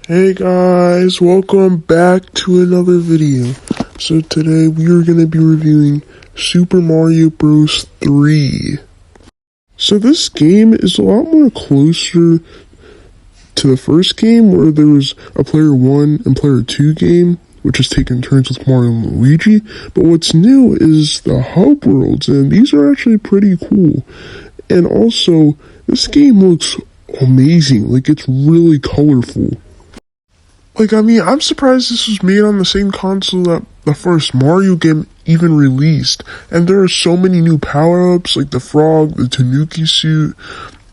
Hey guys, welcome back to another video. So today we are going to be reviewing Super Mario Bros. 3. So this game is a lot more closer to the first game where there was a player 1 and player 2 game, which is taking turns with Mario and Luigi. But what's new is the hub worlds, and these are actually pretty cool. And also, this game looks amazing, like it's really colorful. I'm surprised this was made on the same console that the first Mario game even released. And there are so many new power-ups, like the frog, the Tanuki suit,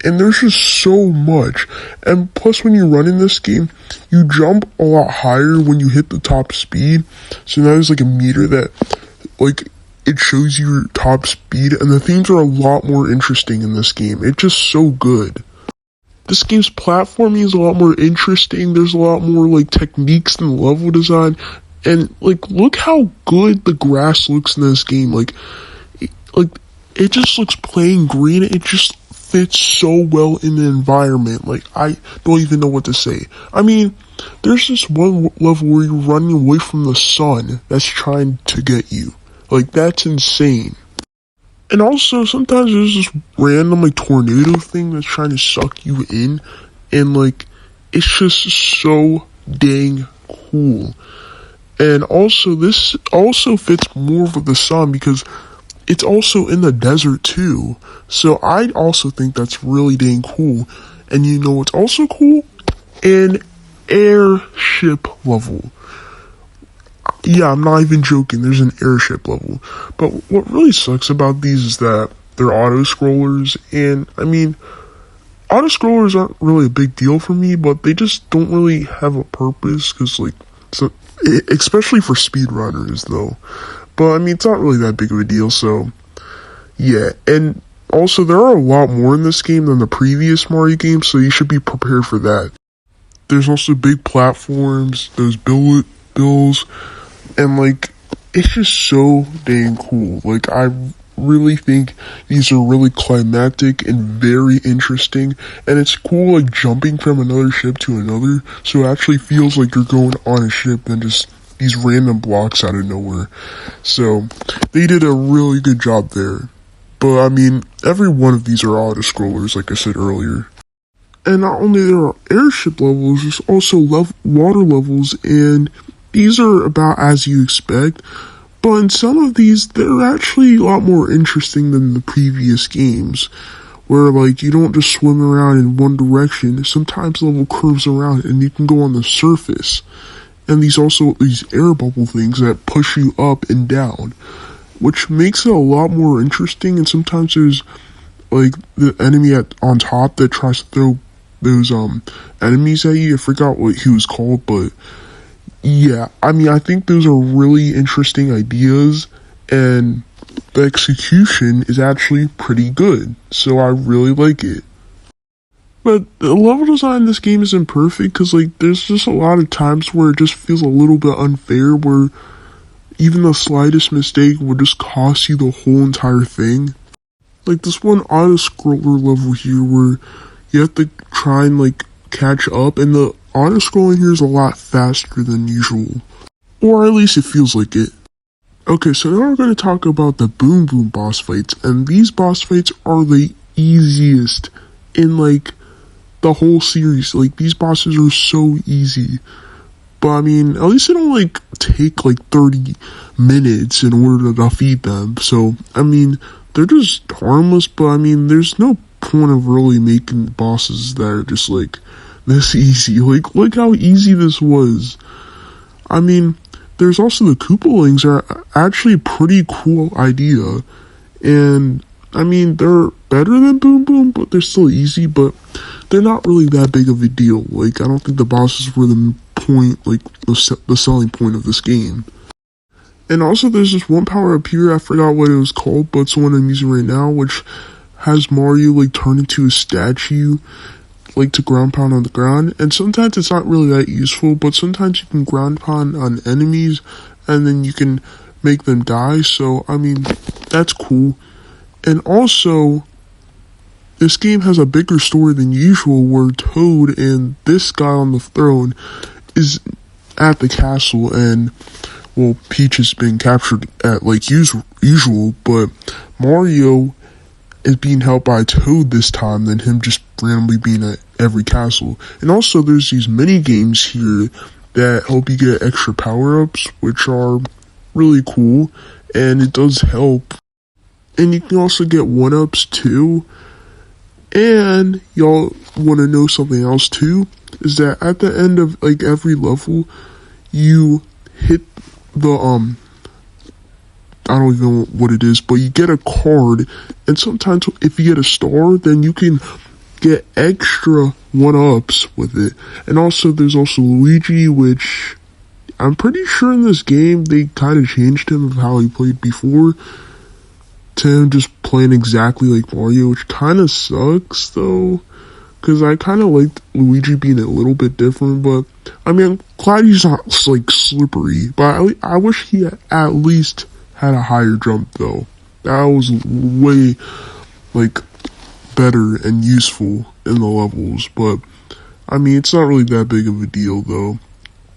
and there's just so much. And plus, when you run in this game, you jump a lot higher when you hit the top speed. So now there's like a meter that, it shows you your top speed, and the themes are a lot more interesting in this game. It's just so good. This game's platforming is a lot more interesting. There's a lot more techniques than level design, and look how good the grass looks in this game. It just looks plain green. It just fits so well in the environment. I don't even know what to say. There's this one level where you're running away from the sun that's trying to get you. That's insane. And also, sometimes there's this random, tornado thing that's trying to suck you in, and, it's just so dang cool. And also, this also fits more with the sun, because it's also in the desert, too. So, I also think that's really dang cool. And you know what's also cool? An airship level. Yeah, I'm not even joking, there's an airship level. But what really sucks about these is that they're auto-scrollers, and auto-scrollers aren't really a big deal for me, but they just don't really have a purpose, because, especially for speedrunners, though. But, it's not really that big of a deal, so, yeah. And also, there are a lot more in this game than the previous Mario games, so you should be prepared for that. There's also big platforms, there's bills, and it's just so dang cool. I really think these are really climactic and very interesting, and it's cool jumping from another ship to another, so it actually feels like you're going on a ship than just these random blocks out of nowhere. So they did a really good job there. But every one of these are auto-scrollers, like I said earlier. And not only there are airship levels, there's also water levels, and these are about as you expect, but in some of these, they're actually a lot more interesting than the previous games, where, you don't just swim around in one direction. Sometimes the level curves around, and you can go on the surface. And these air bubble things that push you up and down, which makes it a lot more interesting, and sometimes there's, the enemy on top that tries to throw those, enemies at you. I forgot what he was called, but yeah, I think those are really interesting ideas, and the execution is actually pretty good, so I really like it. But the level design in this game isn't perfect, because, there's just a lot of times where it just feels a little bit unfair, where even the slightest mistake would just cost you the whole entire thing. This one auto-scroller level here, where you have to try and, catch up, and the auto-scrolling here is a lot faster than usual. Or at least it feels like it. Okay, so now we're going to talk about the Boom Boom boss fights, and these boss fights are the easiest in, the whole series. These bosses are so easy. But, at least they don't, take, 30 minutes in order to defeat them. So, they're just harmless, but, there's no point of really making bosses that are just, this easy. Look how easy this was. There's also the Koopalings are actually a pretty cool idea. And, they're better than Boom Boom, but they're still easy, but they're not really that big of a deal. I don't think the bosses were the point, the selling point of this game. And also there's this one power up here, I forgot what it was called, but it's the one I'm using right now, which has Mario, turn into a statue, to ground pound on the ground. And sometimes it's not really that useful, but sometimes you can ground pound on enemies, and then you can make them die, so, that's cool. And also, this game has a bigger story than usual, where Toad and this guy on the throne is at the castle, and well, Peach has been captured at like usual, but Mario is being helped by Toad this time than him just randomly being at every castle. And also there's these mini games here that help you get extra power-ups, which are really cool, and it does help. And you can also get 1-ups too. And y'all want to know something else too? Is that at the end of like every level, you hit the I don't even know what it is, but you get a card, and sometimes if you get a star, then you can get extra 1-ups with it. And also there's also Luigi, which I'm pretty sure in this game they kind of changed him of how he played before to him just playing exactly like Mario, which kind of sucks though, because I kind of liked Luigi being a little bit different. But I mean, I'm glad he's not like slippery, but I wish he at least had a higher jump though. That was way like better and useful in the levels. But I mean, it's not really that big of a deal though.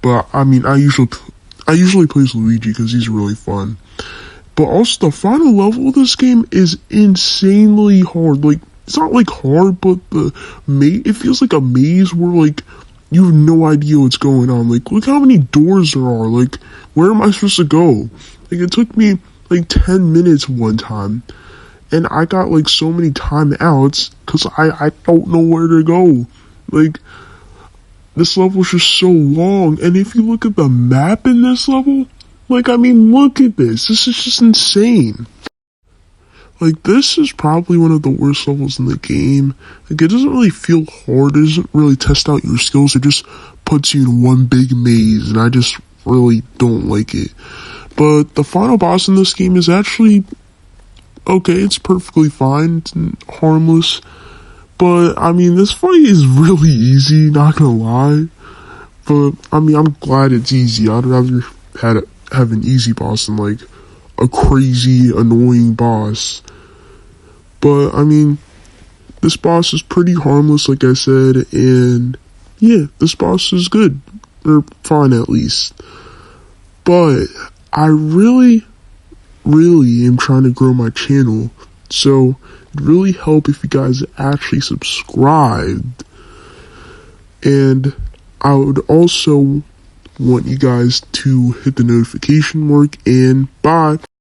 But I mean, I usually play Luigi because he's really fun. But also the final level of this game is insanely hard. Like, it's not like hard, but it feels like a maze where like you have no idea what's going on. Like, look how many doors there are. Like, where am I supposed to go? Like, it took me like 10 minutes one time, and I got like so many timeouts because I don't know where to go. Like, this level is just so long, and if you look at the map in this level, like, I mean, look at this. This is just insane. Like, this is probably one of the worst levels in the game. Like, it doesn't really feel hard. It doesn't really test out your skills. It just puts you in one big maze, and I just really don't like it. But the final boss in this game is actually okay. It's perfectly fine. It's harmless. But, I mean, this fight is really easy, not gonna lie. But, I mean, I'm glad it's easy. I'd rather have an easy boss than like a crazy annoying boss. But I mean, this boss is pretty harmless, like I said, and yeah, this boss is good, or fine at least. But I really am trying to grow my channel, so it'd really help if you guys actually subscribed. And I would also want you guys to hit the notification mark, and bye.